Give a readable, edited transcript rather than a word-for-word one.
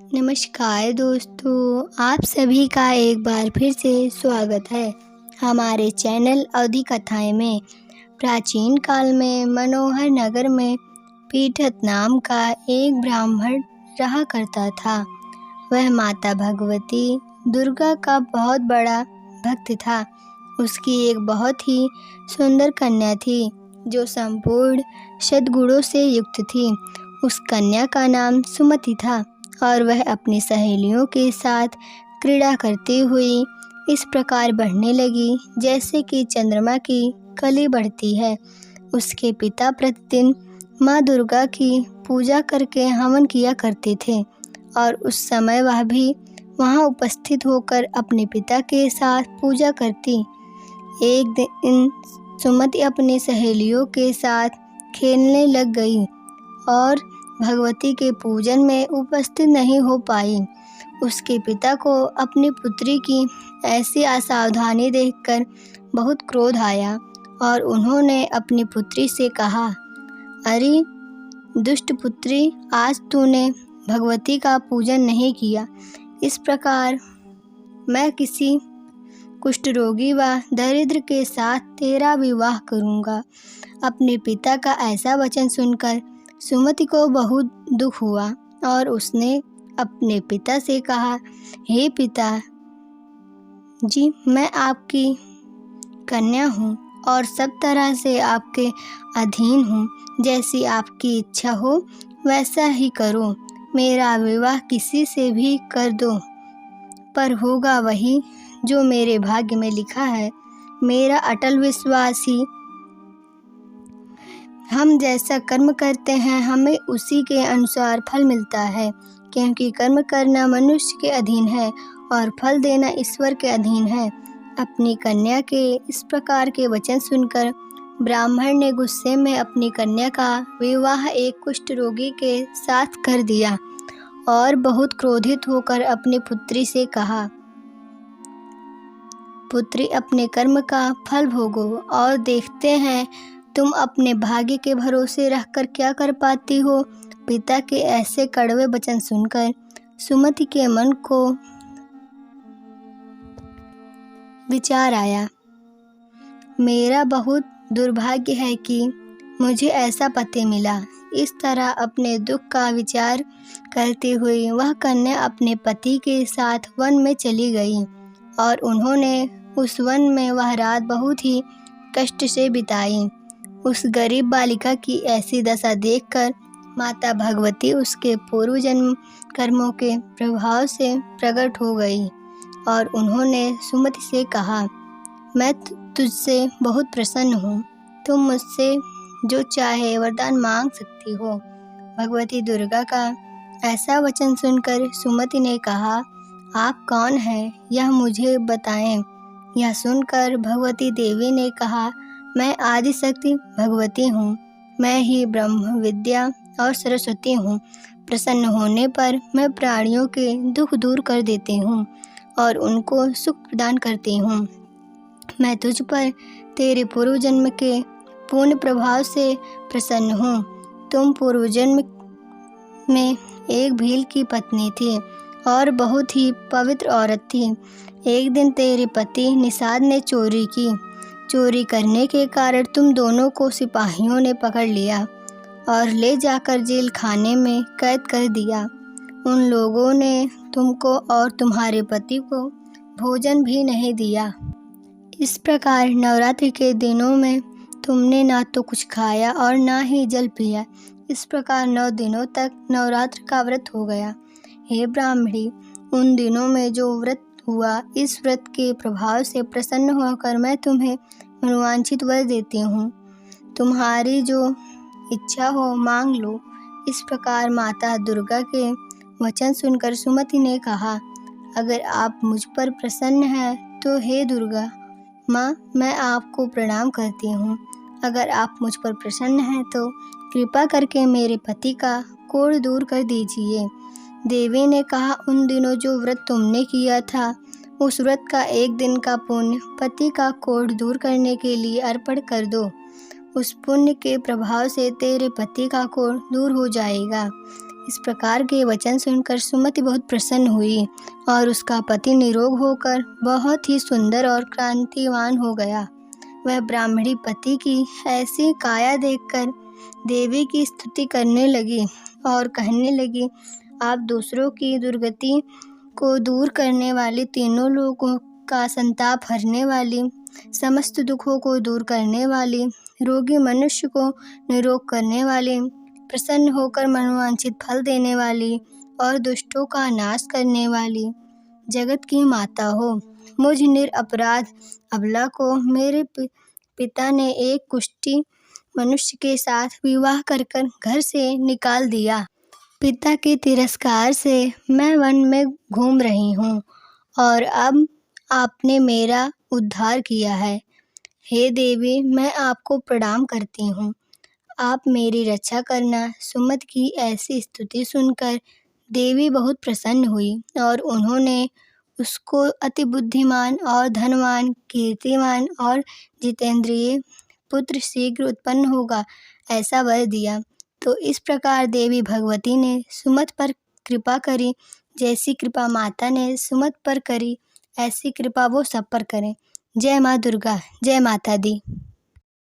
नमस्कार दोस्तों, आप सभी का एक बार फिर से स्वागत है हमारे चैनल अवधि कथाएं में। प्राचीन काल में मनोहर नगर में पीठत नाम का एक ब्राह्मण रहा करता था। वह माता भगवती दुर्गा का बहुत बड़ा भक्त था। उसकी एक बहुत ही सुंदर कन्या थी जो संपूर्ण सद्गुणों से युक्त थी। उस कन्या का नाम सुमति था और वह अपनी सहेलियों के साथ क्रीड़ा करती हुई इस प्रकार बढ़ने लगी जैसे कि चंद्रमा की कली बढ़ती है। उसके पिता प्रतिदिन माँ दुर्गा की पूजा करके हवन किया करते थे और उस समय वह भी वहाँ उपस्थित होकर अपने पिता के साथ पूजा करती। एक दिन सुमति अपनी सहेलियों के साथ खेलने लग गई और भगवती के पूजन में उपस्थित नहीं हो पाई। उसके पिता को अपनी पुत्री की ऐसी असावधानी देखकर बहुत क्रोध आया और उन्होंने अपनी पुत्री से कहा, अरे दुष्ट पुत्री, आज तूने भगवती का पूजन नहीं किया। इस प्रकार मैं किसी कुष्ठ रोगी व दरिद्र के साथ तेरा विवाह करूँगा। अपने पिता का ऐसा वचन सुनकर सुमति को बहुत दुख हुआ और उसने अपने पिता से कहा, हे पिता जी, मैं आपकी कन्या हूँ और सब तरह से आपके अधीन हूँ। जैसी आपकी इच्छा हो वैसा ही करो। मेरा विवाह किसी से भी कर दो, पर होगा वही जो मेरे भाग्य में लिखा है। मेरा अटल विश्वास ही हम जैसा कर्म करते हैं हमें उसी के अनुसार फल मिलता है, क्योंकि कर्म करना मनुष्य के अधीन है और फल देना ईश्वर के अधीन है। अपनी कन्या के इस प्रकार के वचन सुनकर ब्राह्मण ने गुस्से में अपनी कन्या का विवाह एक कुष्ठ रोगी के साथ कर दिया और बहुत क्रोधित होकर अपनी पुत्री से कहा, पुत्री, अपने कर्म का फल भोगो और देखते हैं तुम अपने भाग्य के भरोसे रहकर क्या कर पाती हो। पिता के ऐसे कड़वे वचन सुनकर सुमति के मन को विचार आया, मेरा बहुत दुर्भाग्य है कि मुझे ऐसा पति मिला। इस तरह अपने दुख का विचार करते हुए वह कन्या अपने पति के साथ वन में चली गई और उन्होंने उस वन में वह रात बहुत ही कष्ट से बिताई। उस गरीब बालिका की ऐसी दशा देखकर माता भगवती उसके पूर्व जन्म कर्मों के प्रभाव से प्रकट हो गई और उन्होंने सुमति से कहा, मैं तुझसे बहुत प्रसन्न हूँ। तुम मुझसे जो चाहे वरदान मांग सकती हो। भगवती दुर्गा का ऐसा वचन सुनकर सुमति ने कहा, आप कौन हैं, यह मुझे बताएं। यह सुनकर भगवती देवी ने कहा, मैं आदिशक्ति भगवती हूँ। मैं ही ब्रह्म विद्या और सरस्वती हूँ। प्रसन्न होने पर मैं प्राणियों के दुख दूर कर देती हूँ और उनको सुख प्रदान करती हूँ। मैं तुझ पर तेरे पूर्व जन्म के पुण्य प्रभाव से प्रसन्न हूँ। तुम पूर्व जन्म में एक भील की पत्नी थी और बहुत ही पवित्र औरत थी। एक दिन तेरे पति निषाद ने चोरी की। चोरी करने के कारण तुम दोनों को सिपाहियों ने पकड़ लिया और ले जाकर जेल खाने में कैद कर दिया। उन लोगों ने तुमको और तुम्हारे पति को भोजन भी नहीं दिया। इस प्रकार नवरात्रि के दिनों में तुमने ना तो कुछ खाया और ना ही जल पिया। इस प्रकार 9 दिनों तक नवरात्र का व्रत हो गया। हे ब्राह्मणी, उन दिनों में जो व्रत हुआ, इस व्रत के प्रभाव से प्रसन्न होकर मैं तुम्हें मनोवांछित वर देती हूँ। तुम्हारी जो इच्छा हो मांग लो। इस प्रकार माता दुर्गा के वचन सुनकर सुमति ने कहा, अगर आप मुझ पर प्रसन्न हैं तो हे दुर्गा माँ, मैं आपको प्रणाम करती हूँ। अगर आप मुझ पर प्रसन्न हैं तो कृपा करके मेरे पति का कोढ़ दूर कर दीजिए। देवी ने कहा, उन दिनों जो व्रत तुमने किया था उस व्रत का एक दिन का पुण्य पति का कोढ़ दूर करने के लिए अर्पण कर दो। उस पुण्य के प्रभाव से तेरे पति का कोढ़ दूर हो जाएगा। इस प्रकार के वचन सुनकर सुमति बहुत प्रसन्न हुई और उसका पति निरोग होकर बहुत ही सुंदर और कांतिवान हो गया। वह ब्राह्मणी पति की ऐसी काया देखकर देवी की स्तुति करने लगी और कहने लगी, आप दूसरों की दुर्गति को दूर करने वाली, तीनों लोगों का संताप हरने वाली, समस्त दुखों को दूर करने वाली, रोगी मनुष्य को निरोग करने वाली, प्रसन्न होकर मनोवांछित फल देने वाली और दुष्टों का नाश करने वाली जगत की माता हो। मुझ निरपराध अबला को मेरे पिता ने एक कुष्ठी मनुष्य के साथ विवाह कर घर से निकाल दिया। पिता के तिरस्कार से मैं वन में घूम रही हूँ और अब आपने मेरा उद्धार किया है। हे देवी, मैं आपको प्रणाम करती हूँ, आप मेरी रक्षा करना। सुमति की ऐसी स्तुति सुनकर देवी बहुत प्रसन्न हुई और उन्होंने उसको अति बुद्धिमान और धनवान, कीर्तिमान और जितेंद्रिय पुत्र शीघ्र उत्पन्न होगा ऐसा वर दिया। तो इस प्रकार देवी भगवती ने सुमति पर कृपा करी। जैसी कृपा माता ने सुमति पर करी, ऐसी कृपा वो सब पर करें। जय माँ दुर्गा, जय माता दी।